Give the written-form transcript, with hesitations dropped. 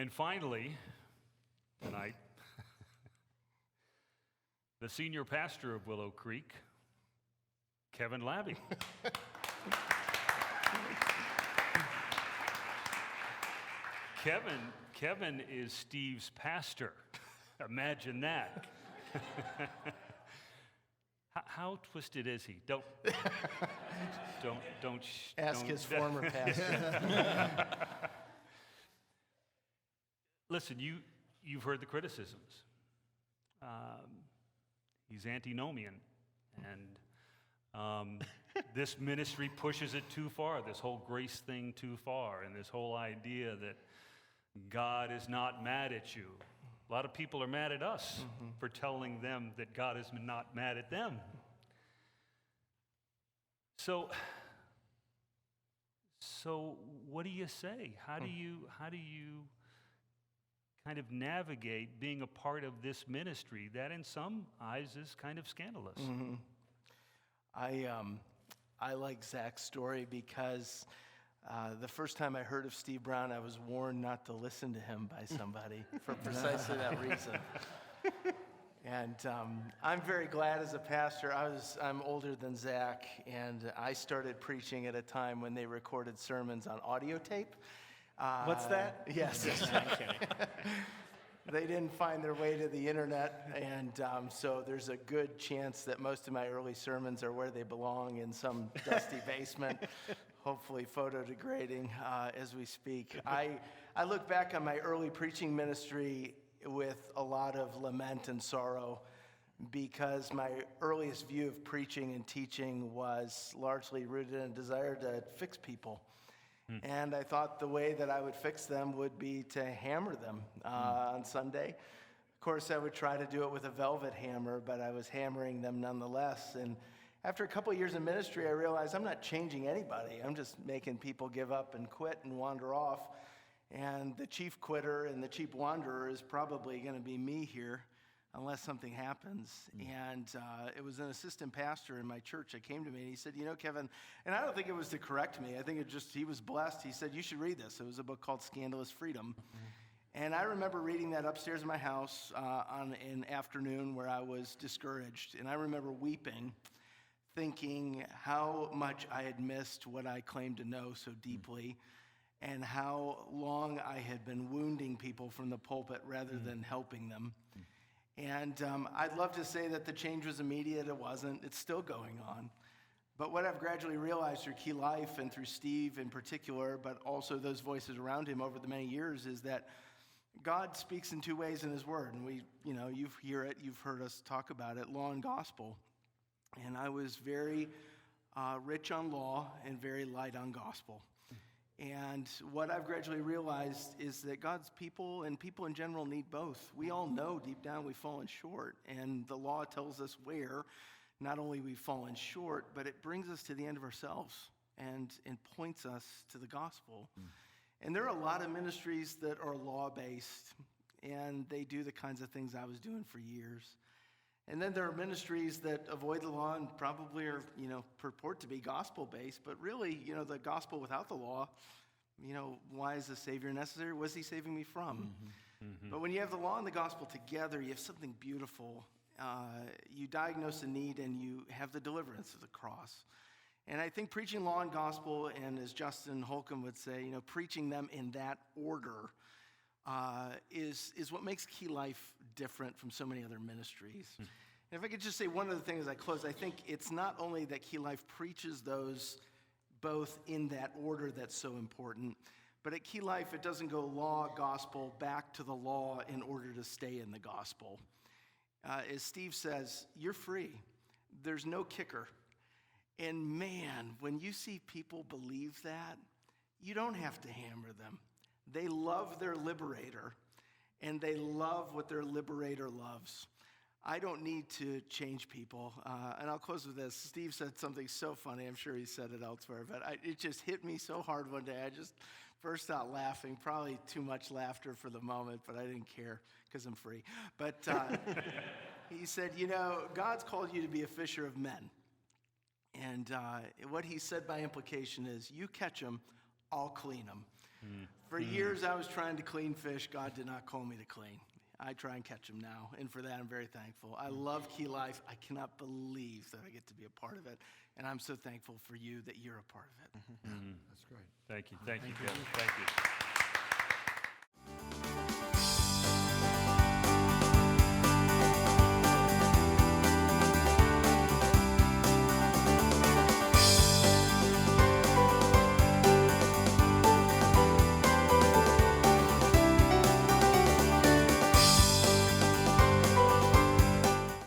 And finally, tonight, the senior pastor of Willow Creek, Kevin Labby. Kevin is Steve's pastor. Imagine that. How twisted is he? Don't ask his former pastor. Listen, you've heard the criticisms. He's antinomian, and this ministry pushes it too far. This whole grace thing too far, and this whole idea that God is not mad at you. A lot of people are mad at us for telling them that God is not mad at them. So what do you say? How do you kind of navigate being a part of this ministry that in some eyes is kind of scandalous? Mm-hmm. I like Zach's story because the first time I heard of Steve Brown, I was warned not to listen to him by somebody for precisely that reason. And I'm very glad as a pastor. I'm older than Zach, and I started preaching at a time when they recorded sermons on audio tape. What's that? Yes. They didn't find their way to the internet, and so there's a good chance that most of my early sermons are where they belong, in some dusty basement, hopefully photo-degrading as we speak. I look back on my early preaching ministry with a lot of lament and sorrow, because my earliest view of preaching and teaching was largely rooted in a desire to fix people. And I thought the way that I would fix them would be to hammer them on Sunday. Of course, I would try to do it with a velvet hammer, but I was hammering them nonetheless. And after a couple of years in ministry, I realized I'm not changing anybody. I'm just making people give up and quit and wander off. And the chief quitter and the chief wanderer is probably going to be me here unless something happens. And it was an assistant pastor in my church that came to me, and he said, Kevin, and I don't think it was to correct me. I think he was blessed. He said, you should read this. It was a book called Scandalous Freedom. And I remember reading that upstairs in my house on an afternoon where I was discouraged. And I remember weeping, thinking how much I had missed what I claimed to know so deeply, and how long I had been wounding people from the pulpit rather than helping them. And I'd love to say that the change was immediate. It wasn't. It's still going on. But what I've gradually realized through Key Life and through Steve in particular, but also those voices around him over the many years, is that God speaks in two ways in his word. And you hear it, you've heard us talk about it, law and gospel. And I was very rich on law and very light on gospel. And what I've gradually realized is that God's people and people in general need both. We all know deep down we've fallen short, and the law tells us where not only we've fallen short, but it brings us to the end of ourselves and points us to the gospel. And there are a lot of ministries that are law-based, and they do the kinds of things I was doing for years. And then there are ministries that avoid the law and probably are, purport to be gospel-based, but really, the gospel without the law, why is the Savior necessary? What is he saving me from? But when you have the law and the gospel together, you have something beautiful. You diagnose a need and you have the deliverance of the cross. And I think preaching law and gospel, and as Justin Holcomb would say, preaching them in that order is what makes Key Life different from so many other ministries. And if I could just say one other thing as I close, I think it's not only that Key Life preaches those both in that order that's so important, but at Key Life, it doesn't go law, gospel, back to the law in order to stay in the gospel. As Steve says, you're free. There's no kicker. And man, when you see people believe that, you don't have to hammer them. They love their liberator, and they love what their liberator loves. I don't need to change people. And I'll close with this. Steve said something so funny. I'm sure he said it elsewhere, but it just hit me so hard one day. I just burst out laughing, probably too much laughter for the moment, but I didn't care because I'm free. But he said, God's called you to be a fisher of men. And what he said by implication is, you catch them, I'll clean them. For years, I was trying to clean fish. God did not call me to clean. I try and catch them now, and for that, I'm very thankful. I love Key Life. I cannot believe that I get to be a part of it, and I'm so thankful for you that you're a part of it. That's great. Thank you, Kevin. Thank you.